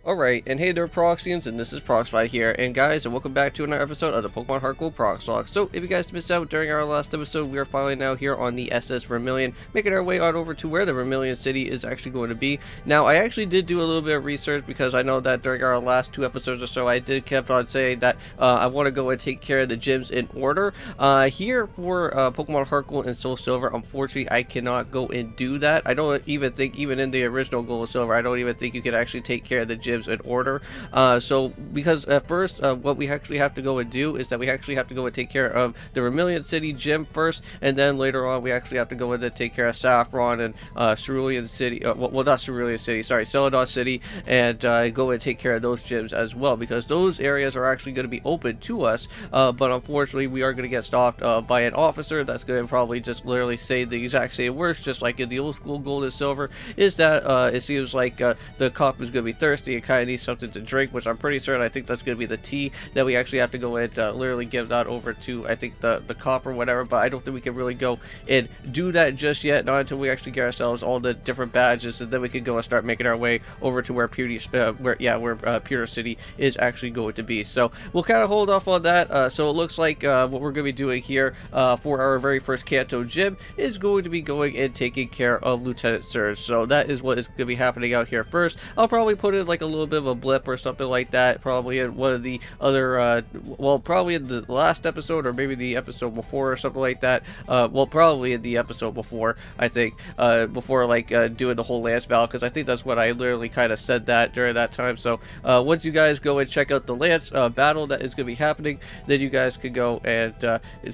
Alright, and hey there Proxyians, and this is Proxify here, and guys, and welcome back to another episode of the Pokemon Heart Gold Proxlocke. So, if you guys missed out during our last episode, we are finally now here on the SS Vermillion, making our way on over to where the Vermillion City is actually going to be. Now, I actually did do a little bit of research, because I know that during our last two episodes or so, I did kept on saying that I want to go and take care of the gyms in order. Here for Pokemon Heart Gold and Soul Silver, unfortunately, I cannot go and do that. I don't even think, even in the original Gold and Silver, I don't even think you could actually take care of the gyms in order. So because at first what we actually have to go and do is that we actually have to go and take care of the Vermillion City gym first, and then later on we actually have to go in and take care of Saffron and Cerulean City, well not Cerulean City, sorry, Celadon City, and go and take care of those gyms as well, because those areas are actually going to be open to us, but unfortunately we are going to get stopped by an officer that's going to probably just literally say the exact same words, just like in the old school Gold and Silver, is that it seems like the cop is going to be thirsty and kind of needs something to drink, which I'm pretty certain I think that's going to be the tea that we actually have to go and literally give that over to, I think, the cop or whatever, but I don't think we can really go and do that just yet, not until we actually get ourselves all the different badges, and then we can go and start making our way over to where Pewter City is actually going to be. So we'll kind of hold off on that. So it looks like what we're going to be doing here for our very first Kanto gym is going to be going and taking care of Lieutenant Surge. So that is what is going to be happening out here first. I'll probably put in like a little bit of a blip or something like that, probably in one of the other well, probably in the last episode or maybe the episode before or something like that. Well, probably in the episode before, I think, before like doing the whole Lance battle, because I think that's what I literally kind of said that during that time. So once you guys go and check out the Lance battle that is going to be happening, then you guys can go and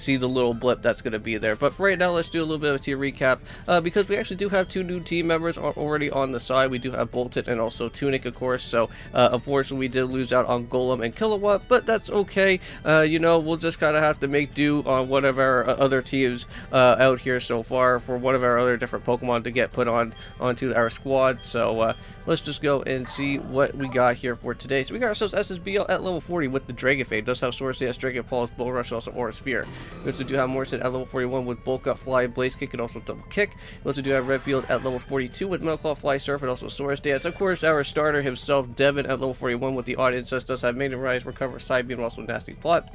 see the little blip that's going to be there. But for right now, let's do a little bit of a team recap, because we actually do have two new team members already on the side. We do have Bolton and also Tunic, of course. So unfortunately we did lose out on Golem and Kilowatt, but that's okay. You know, we'll just kind of have to make do on one of our other teams out here so far, for one of our other different Pokemon to get put onto our squad. So let's just go and see what we got here for today. So we got ourselves SSBL at level 40 with the Dragonfade. Does have Swords Dance, Dragon Pulse, Bull Rush, also Aura Sphere. We also do have Morrison at level 41 with Bulk Up, Fly, Blaze Kick, and also Double Kick. We also do have Redfield at level 42 with Metal Claw, Fly, Surf, and also Swords Dance. Of course, our starter himself, Devin, at level 41 with the Audience does have Maiden Rise, Recover, Side Beam, and also Nasty Plot.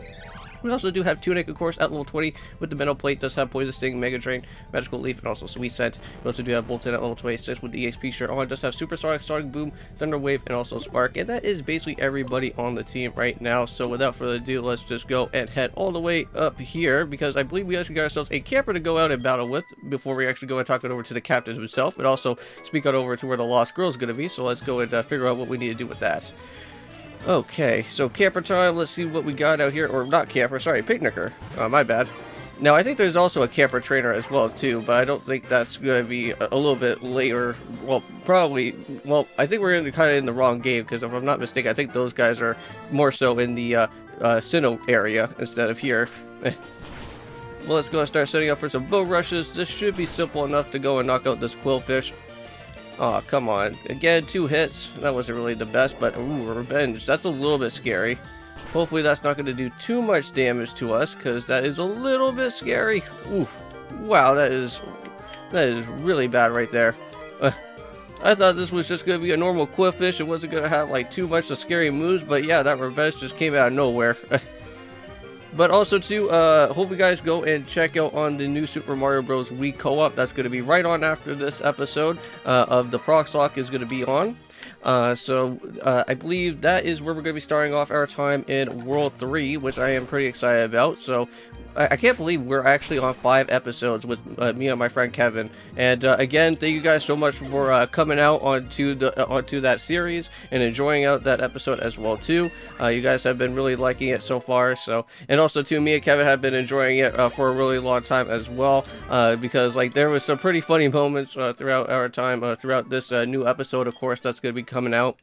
We also do have Tunic, of course, at level 20 with the Metal Plate, does have Poison Sting, Mega Drain, Magical Leaf, and also Sweet Scent. We also do have Bolton at level 26 with the EXP shirt on, does have Supersonic, Sonic Boom, Thunder Wave, and also Spark. And that is basically everybody on the team right now. So without further ado, let's just go and head all the way up here, because I believe we actually got ourselves a camper to go out and battle with before we actually go and talk it over to the captain himself, but also speak on over to where the Lost Girl is going to be. So let's go and figure out what we need to do with that. Okay, so camper time. Let's see what we got out here, or not camper, sorry, picnicker. My bad. Now, I think there's also a camper trainer as well, too, but I don't think that's going to be a little bit later. Well, probably, well, I think we're kind of in the wrong game, because if I'm not mistaken, I think those guys are more so in the Sinnoh area instead of here. Well, let's go and start setting up for some bow rushes. This should be simple enough to go and knock out this Quillfish. Oh, come on. Again, 2 hits. That wasn't really the best, but ooh, revenge. That's a little bit scary. Hopefully that's not going to do too much damage to us, because that is a little bit scary. Oof. Wow, that is really bad right there. I thought this was just going to be a normal Quillfish. It wasn't going to have like too much of scary moves, but yeah, that revenge just came out of nowhere. But also, too, hope you guys go and check out on the new Super Mario Bros. Wii Co-op. That's going to be right on after this episode of the Proxlocke is going to be on. So I believe that is where we're going to be starting off our time in World 3, which I am pretty excited about. So I can't believe we're actually on 5 episodes with me and my friend Kevin. And again, thank you guys so much for coming out onto that series and enjoying out that episode as well too. You guys have been really liking it so far. So, and also too, me and Kevin have been enjoying it for a really long time as well, because like there was some pretty funny moments throughout our time throughout this new episode, of course, that's going to be coming out.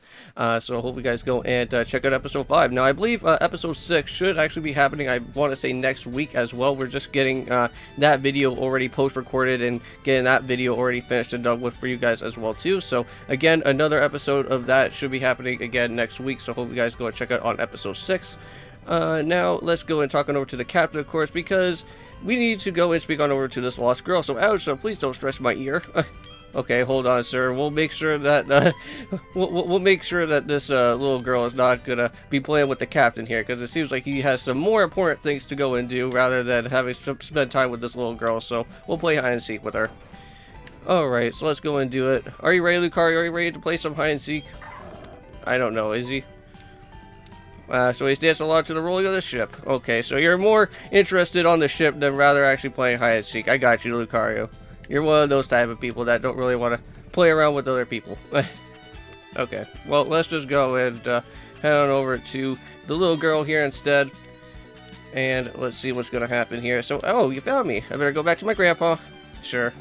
So hope you guys go and check out episode 5. Now I believe episode 6 should actually be happening, I want to say, next week as well. We're just getting that video already post-recorded and getting that video already finished and done with for you guys as well too. So again, another episode of that should be happening again next week, so hope you guys go and check out on episode 6. Now let's go and talk on over to the captain, of course, because we need to go and speak on over to this Lost Girl. So Ouch, so please don't stretch my ear. Okay, hold on, sir. We'll make sure that we'll make sure that this little girl is not gonna be playing with the captain here, because it seems like he has some more important things to go and do rather than having to spend time with this little girl. So we'll play hide and seek with her. All right, so let's go and do it. Are you ready, Lucario? Are you ready to play some hide and seek? I don't know. Is he? So he's dancing along to the rolling of the ship. Okay, so you're more interested on the ship than rather actually playing hide and seek. I got you, Lucario. You're one of those type of people that don't really want to play around with other people. Okay, well, let's just go and head on over to the little girl here instead. And let's see what's going to happen here. So, oh, you found me. I better go back to my grandpa. Sure.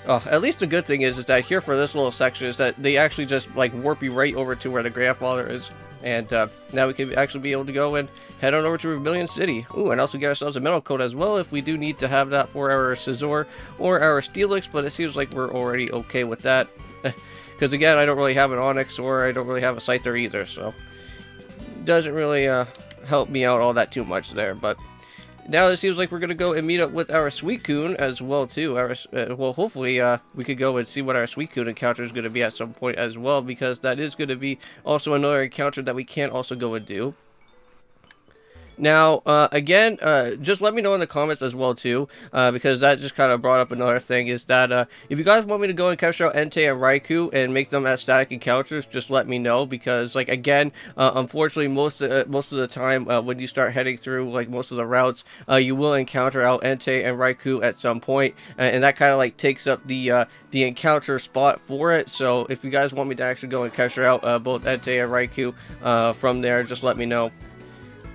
Oh, at least the good thing is that here for this little section is that they actually just, like, warp you right over to where the grandfather is. And now we can actually be able to go and head on over to Vermillion City. Ooh, and also get ourselves a metal coat as well if we do need to have that for our Scizor or our Steelix, but it seems like we're already okay with that. Because again, I don't really have an Onix or I don't really have a Scyther either, so doesn't really help me out all that too much there. But now it seems like we're going to go and meet up with our Suicune as well, too. Well, hopefully we could go and see what our Suicune encounter is going to be at some point as well, because that is going to be also another encounter that we can also go and do. Now, again, just let me know in the comments as well, too, because that just kind of brought up another thing, is that, if you guys want me to go and capture out Entei and Raikou and make them as static encounters, just let me know, because, like, again, unfortunately, most of the time, when you start heading through, like, most of the routes, you will encounter out Entei and Raikou at some point, and that kind of, like, takes up the encounter spot for it. So, if you guys want me to actually go and capture out, both Entei and Raikou, from there, just let me know.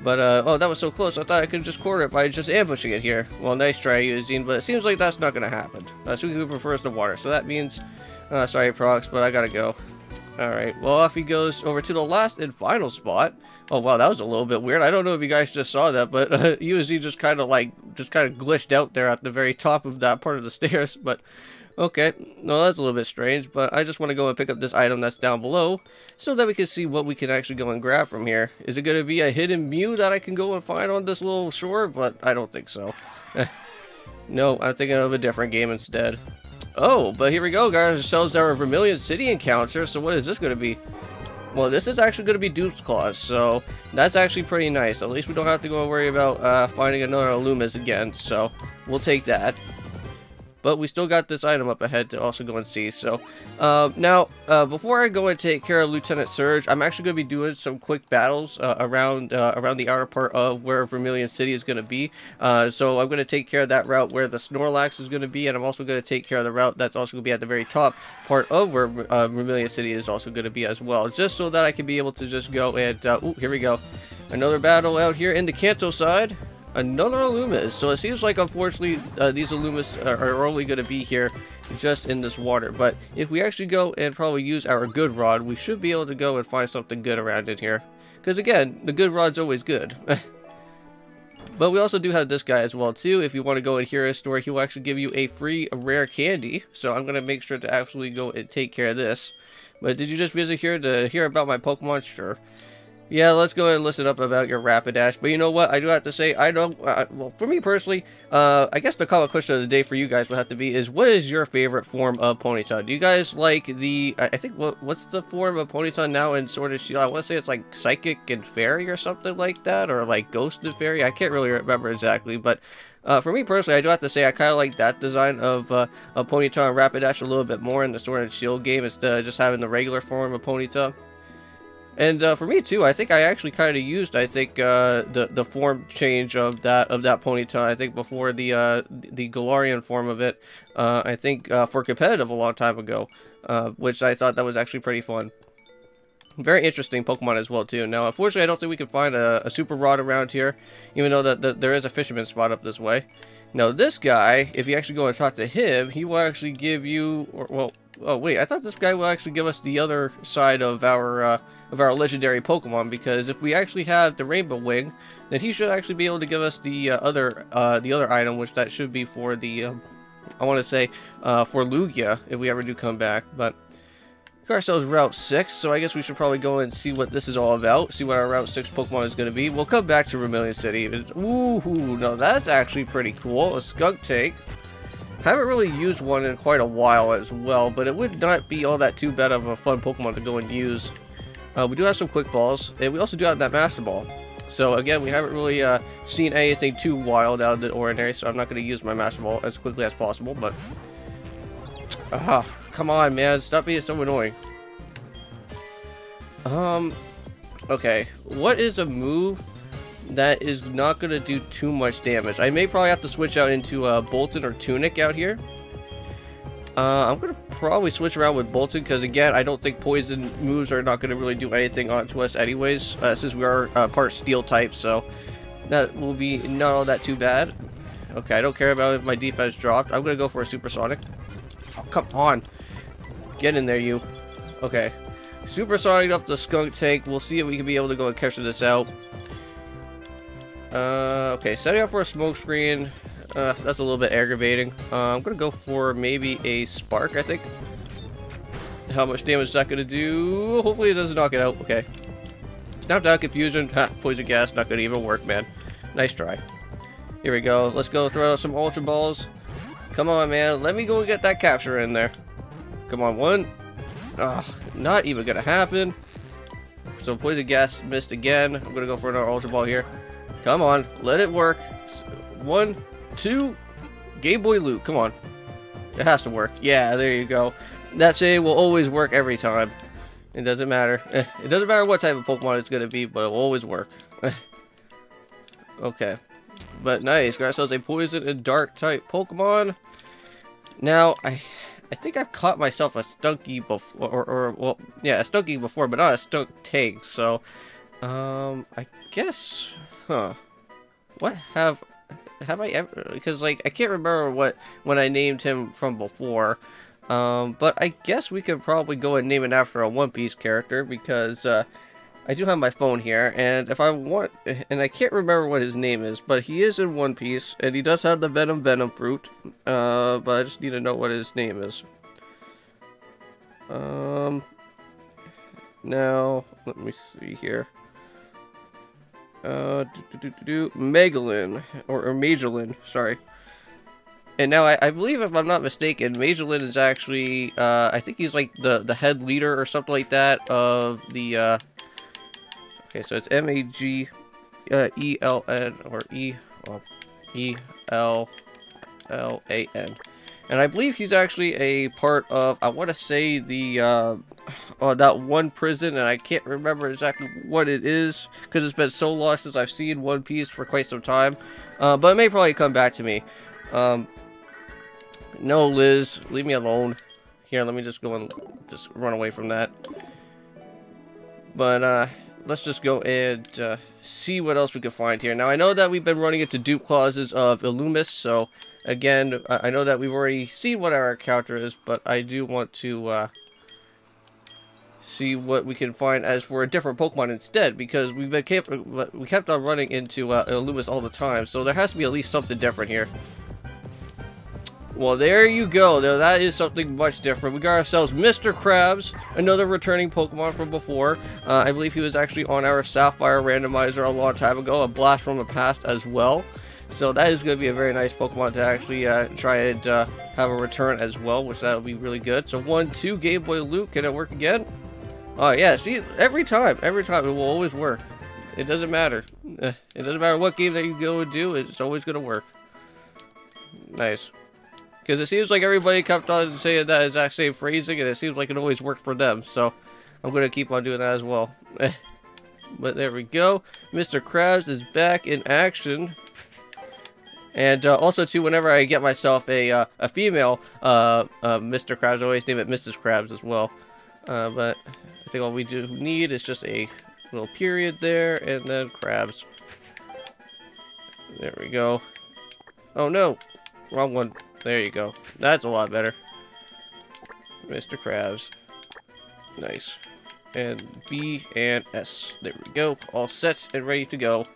But, oh, that was so close. I thought I could just corner it by just ambushing it here. Well, nice try, Eugene, but it seems like that's not going to happen. Suicune prefers the water, so that means... sorry, Prox, but I gotta go. Alright, well, off he goes over to the last and final spot. Oh, wow, that was a little bit weird. I don't know if you guys just saw that, but Eugene just kind of glitched out there at the very top of that part of the stairs, but... Okay, no, that's a little bit strange, but I just want to go and pick up this item that's down below so that we can see what we can actually go and grab from here. Is it going to be a hidden Mew that I can go and find on this little shore? But I don't think so. No, I'm thinking of a different game instead. Oh, but here we go, guys. Ourselves our Vermillion City encounter. So what is this going to be? Well, this is actually going to be Dupe's Claws, so that's actually pretty nice. At least we don't have to go and worry about finding another Illumis again, so we'll take that. But we still got this item up ahead to also go and see. So, now, before I go and take care of Lieutenant Surge, I'm actually going to be doing some quick battles around the outer part of where Vermillion City is going to be. So I'm going to take care of that route where the Snorlax is going to be, and I'm also going to take care of the route that's also going to be at the very top part of where Vermillion City is also going to be as well, just so that I can be able to just go and, ooh, here we go. Another battle out here in the Kanto side. Another Illumis. So it seems like, unfortunately, these Illumis are only going to be here just in this water. But if we actually go and probably use our good rod, we should be able to go and find something good around in here. Because, again, the good rod's always good. But we also do have this guy as well, too. If you want to go and hear his story, he will actually give you a free rare candy. So I'm going to make sure to actually go and take care of this. But did you just visit here to hear about my Pokemon? Sure. Yeah, let's go ahead and listen up about your Rapidash. But you know what? I do have to say, I don't... well, for me personally, I guess the common question of the day for you guys would have to be is, what is your favorite form of Ponyta? Do you guys like the... I think, what's the form of Ponyta now in Sword and Shield? I want to say it's like Psychic and Fairy or something like that, or like Ghost and Fairy. I can't really remember exactly, but... for me personally, I do have to say I kind of like that design of Ponyta and Rapidash a little bit more in the Sword and Shield game instead of just having the regular form of Ponyta. And for me too, I think I actually kind of used, I think, the form change of that Ponyta. I think before the Galarian form of it. I think for competitive a long time ago, which I thought that was actually pretty fun. Very interesting Pokemon as well too. Now, unfortunately, I don't think we can find a Super Rod around here, even though that there is a fisherman spot up this way. Now, this guy, if you actually go and talk to him, he will actually give you, well, oh wait, I thought this guy will actually give us the other side of our legendary Pokemon, because if we actually have the Rainbow Wing, then he should actually be able to give us the other item, which that should be for the, I want to say, for Lugia, if we ever do come back. But got ourselves Route 6, so I guess we should probably go and see what this is all about, see what our Route 6 Pokemon is going to be. We'll come back to Vermillion City. Ooh, no, that's actually pretty cool. A Skunk Tank. Haven't really used one in quite a while as well, but it would not be all that too bad of a fun Pokemon to go and use. We do have some Quick Balls, and we also do have that Master Ball. So again, we haven't really seen anything too wild out of the ordinary, so I'm not going to use my Master Ball as quickly as possible, but... come on, man, stop being so annoying. Okay, what is a move that is not going to do too much damage? I may probably have to switch out into Bolton or Tunic out here. I'm going to probably switch around with Bolton because, again, I don't think poison moves are not going to really do anything onto us anyways, since we are part steel type, so that will be not all that too bad. Okay, I don't care about if my defense dropped. I'm going to go for a Supersonic. Oh, come on. Get in there, you. Okay. Supersonic up the Skunk Tank. We'll see if we can be able to go and capture this out. Okay, setting up for a smoke screen. That's a little bit aggravating. I'm gonna go for maybe a Spark, I think. How much damage is that gonna do? Hopefully it doesn't knock it out. Okay. Snap down Confusion. Ha, Poison Gas, not gonna even work, man. Nice try. Here we go. Let's go throw out some Ultra Balls. Come on, man. Let me go and get that capture in there. Come on, one. Not even gonna happen. So Poison Gas missed again. I'm gonna go for another Ultra Ball here. Come on, let it work. 1, 2, Game Boy Loot. Come on, it has to work. Yeah, there you go. That say will always work every time. It doesn't matter. It doesn't matter what type of Pokemon it's gonna be, but it will always work. Okay, but nice. Got ourselves a Poison and Dark type Pokemon. Now I think I've caught myself a Stunky before, well, yeah, a Stunky before, but not a Stunk Tank. So, I guess, what have I ever? Because like I can't remember when I named him from before. But I guess we could probably go and name it after a One Piece character because I do have my phone here, and if I want, and I can't remember what his name is, but he is in One Piece, and he does have the Venom fruit, but I just need to know what his name is. Now, let me see here. Megalyn, or Majolin, sorry. And now, I believe, if I'm not mistaken, Majolin is actually, I think he's like the head leader or something like that of the, okay, so it's M-A-G-E-L-N, or E-L-L-A-N. And I believe he's actually a part of, I want to say, the, that one prison, and I can't remember exactly what it is, because it's been so long since I've seen One Piece for quite some time. But it may probably come back to me. No, Liz, leave me alone. Here, let me just go and just run away from that. But, let's just go and see what else we can find here. Now, I know that we've been running into dupe clauses of Illumis, so again, I know that we've already seen what our encounter is, but I do want to see what we can find as for a different Pokemon instead, because we kept on running into Illumis all the time, so there has to be at least something different here. Well, there you go. Now, that is something much different. We got ourselves Mr. Krabs, another returning Pokemon from before. I believe he was actually on our Sapphire randomizer a long time ago, a blast from the past as well. So that is going to be a very nice Pokemon to actually try and have a return as well, which that will be really good. So 1, 2, Game Boy Loot. Can it work again? Oh, yeah. See, every time it will always work. It doesn't matter. It doesn't matter what game that you go and do. It's always going to work. Nice. Because it seems like everybody kept on saying that exact same phrasing, and it seems like it always worked for them. So I'm going to keep on doing that as well. But there we go. Mr. Krabs is back in action. And also, too, whenever I get myself a female Mr. Krabs, I always name it Mrs. Krabs as well. But I think all we do need is just a little period there, and then Krabs. There we go. Oh, no. Wrong one. There you go. That's a lot better. Mr. Krabs. Nice. And B and S. There we go. All set and ready to go.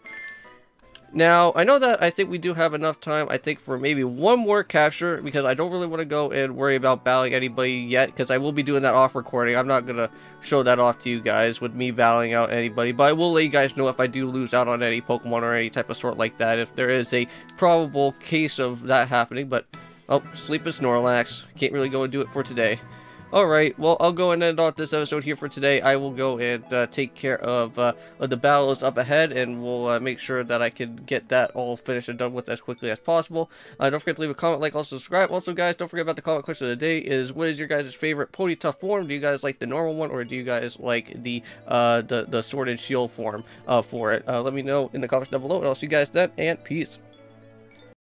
Now, I know that I think we do have enough time, I think, for maybe one more capture, because I don't really want to go and worry about battling anybody yet, because I will be doing that off recording. I'm not going to show that off to you guys with me battling out anybody, but I will let you guys know if I do lose out on any Pokemon or any type of sort like that, if there is a probable case of that happening. But Oh, sleep is Snorlax. Can't really go and do it for today. Alright, well, I'll go and end off this episode here for today. I will go and take care of the battles up ahead, and we'll make sure that I can get that all finished and done with as quickly as possible. Don't forget to leave a comment, like, also subscribe. Also, guys, don't forget about the comment question of the day is, what is your guys' favorite Ponyta form? Do you guys like the normal one, or do you guys like the Sword and Shield form for it? Let me know in the comments down below, and I'll see you guys then, and peace.